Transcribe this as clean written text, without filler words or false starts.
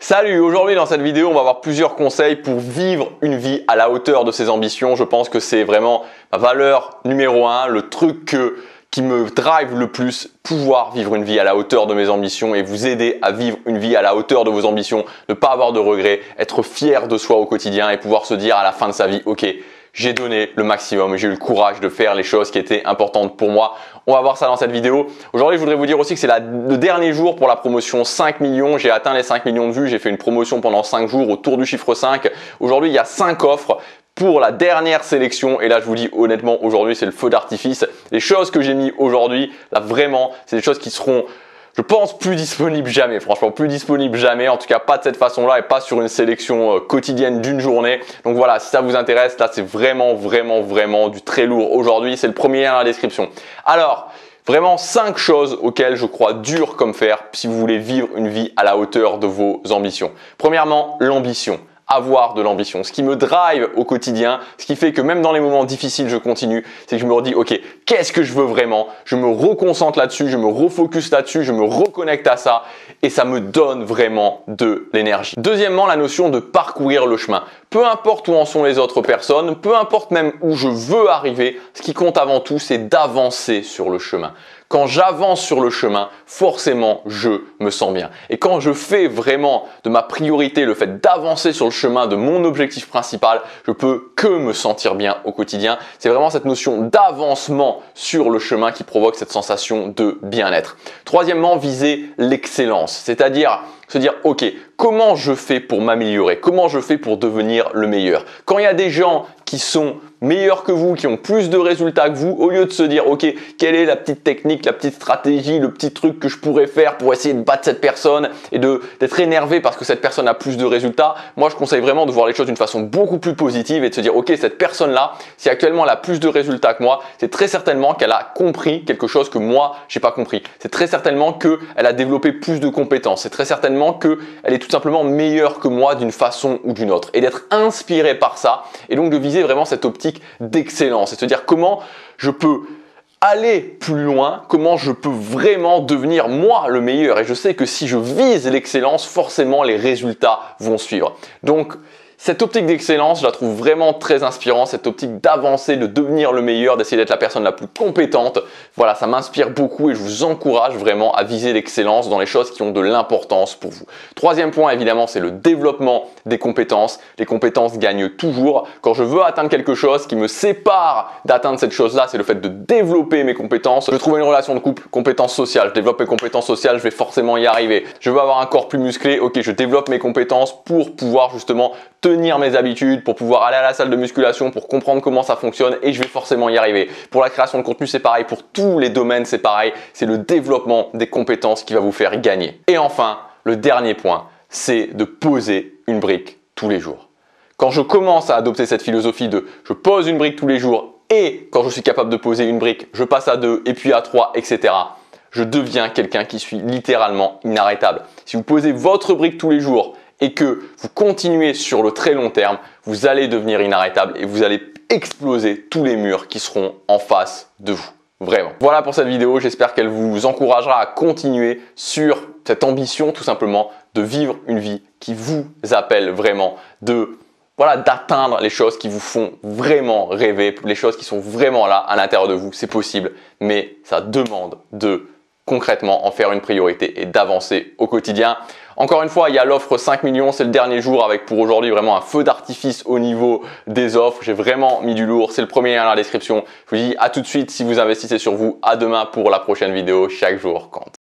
Salut, aujourd'hui dans cette vidéo on va voir plusieurs conseils pour vivre une vie à la hauteur de ses ambitions. Je pense que c'est vraiment ma valeur numéro 1, le truc qui me drive le plus, pouvoir vivre une vie à la hauteur de mes ambitions et vous aider à vivre une vie à la hauteur de vos ambitions, ne pas avoir de regrets, être fier de soi au quotidien et pouvoir se dire à la fin de sa vie, ok, j'ai donné le maximum, j'ai eu le courage de faire les choses qui étaient importantes pour moi. On va voir ça dans cette vidéo. Aujourd'hui, je voudrais vous dire aussi que c'est le dernier jour pour la promotion 5 millions. J'ai atteint les 5 millions de vues. J'ai fait une promotion pendant 5 jours autour du chiffre 5. Aujourd'hui, il y a 5 offres pour la dernière sélection. Et là, je vous dis honnêtement, aujourd'hui, c'est le feu d'artifice. Les choses que j'ai mis aujourd'hui, là vraiment, c'est des choses qui seront, je pense, plus disponible jamais, franchement, plus disponible jamais, en tout cas pas de cette façon-là et pas sur une sélection quotidienne d'une journée. Donc voilà, si ça vous intéresse, là c'est vraiment du très lourd aujourd'hui, c'est le premier dans la description. Alors, vraiment 5 choses auxquelles je crois dur comme fer si vous voulez vivre une vie à la hauteur de vos ambitions. Premièrement, l'ambition. Avoir de l'ambition. Ce qui me drive au quotidien, ce qui fait que même dans les moments difficiles, je continue, c'est que je me redis, ok, qu'est-ce que je veux vraiment? Je me reconcentre là-dessus, je me refocus là-dessus, je me reconnecte à ça et ça me donne vraiment de l'énergie. Deuxièmement, la notion de parcourir le chemin. Peu importe où en sont les autres personnes, peu importe même où je veux arriver, ce qui compte avant tout, c'est d'avancer sur le chemin. Quand j'avance sur le chemin, forcément, je me sens bien. Et quand je fais vraiment de ma priorité le fait d'avancer sur le chemin de mon objectif principal, je peux que me sentir bien au quotidien. C'est vraiment cette notion d'avancement sur le chemin qui provoque cette sensation de bien-être. Troisièmement, viser l'excellence, c'est-à-dire se dire, ok, comment je fais pour m'améliorer? Comment je fais pour devenir le meilleur? Quand il y a des gens qui sont meilleurs que vous, qui ont plus de résultats que vous, au lieu de se dire, ok, quelle est la petite technique, la petite stratégie, le petit truc que je pourrais faire pour essayer de battre cette personne et d'être énervé parce que cette personne a plus de résultats, moi je conseille vraiment de voir les choses d'une façon beaucoup plus positive et de se dire, ok, cette personne-là, si actuellement elle a plus de résultats que moi, c'est très certainement qu'elle a compris quelque chose que moi, j'ai pas compris. C'est très certainement qu'elle a développé plus de compétences. C'est très certainement qu'elle est tout simplement meilleure que moi d'une façon ou d'une autre. Et d'être inspiré par ça et donc de viser vraiment cette optique d'excellence et se dire comment je peux aller plus loin, comment je peux vraiment devenir moi le meilleur. Et je sais que si je vise l'excellence, forcément les résultats vont suivre. Donc cette optique d'excellence, je la trouve vraiment très inspirante, cette optique d'avancer, de devenir le meilleur, d'essayer d'être la personne la plus compétente. Voilà, ça m'inspire beaucoup et je vous encourage vraiment à viser l'excellence dans les choses qui ont de l'importance pour vous. Troisième point, évidemment, c'est le développement des compétences. Les compétences gagnent toujours. Quand je veux atteindre quelque chose qui me sépare d'atteindre cette chose-là, c'est le fait de développer mes compétences. Je trouve une relation de couple, compétences sociales. Je développe mes compétences sociales, je vais forcément y arriver. Je veux avoir un corps plus musclé, ok, je développe mes compétences pour pouvoir justement tenir mes habitudes, pour pouvoir aller à la salle de musculation, pour comprendre comment ça fonctionne et je vais forcément y arriver. Pour la création de contenu, c'est pareil. Pour tous les domaines, c'est pareil. C'est le développement des compétences qui va vous faire gagner. Et enfin, le dernier point, c'est de poser une brique tous les jours. Quand je commence à adopter cette philosophie de je pose une brique tous les jours et quand je suis capable de poser une brique, je passe à 2 et puis à 3, etc. Je deviens quelqu'un qui suis littéralement inarrêtable. Si vous posez votre brique tous les jours et que vous continuez sur le très long terme, vous allez devenir inarrêtable et vous allez exploser tous les murs qui seront en face de vous. Vraiment. Voilà pour cette vidéo, j'espère qu'elle vous encouragera à continuer sur cette ambition tout simplement de vivre une vie qui vous appelle vraiment, d'atteindre les choses qui vous font vraiment rêver, les choses qui sont vraiment là à l'intérieur de vous. C'est possible, mais ça demande de concrètement en faire une priorité et d'avancer au quotidien. Encore une fois, il y a l'offre 5 millions, c'est le dernier jour avec pour aujourd'hui vraiment un feu d'artifice au niveau des offres. J'ai vraiment mis du lourd, c'est le premier lien dans la description. Je vous dis à tout de suite si vous investissez sur vous. À demain pour la prochaine vidéo, chaque jour compte.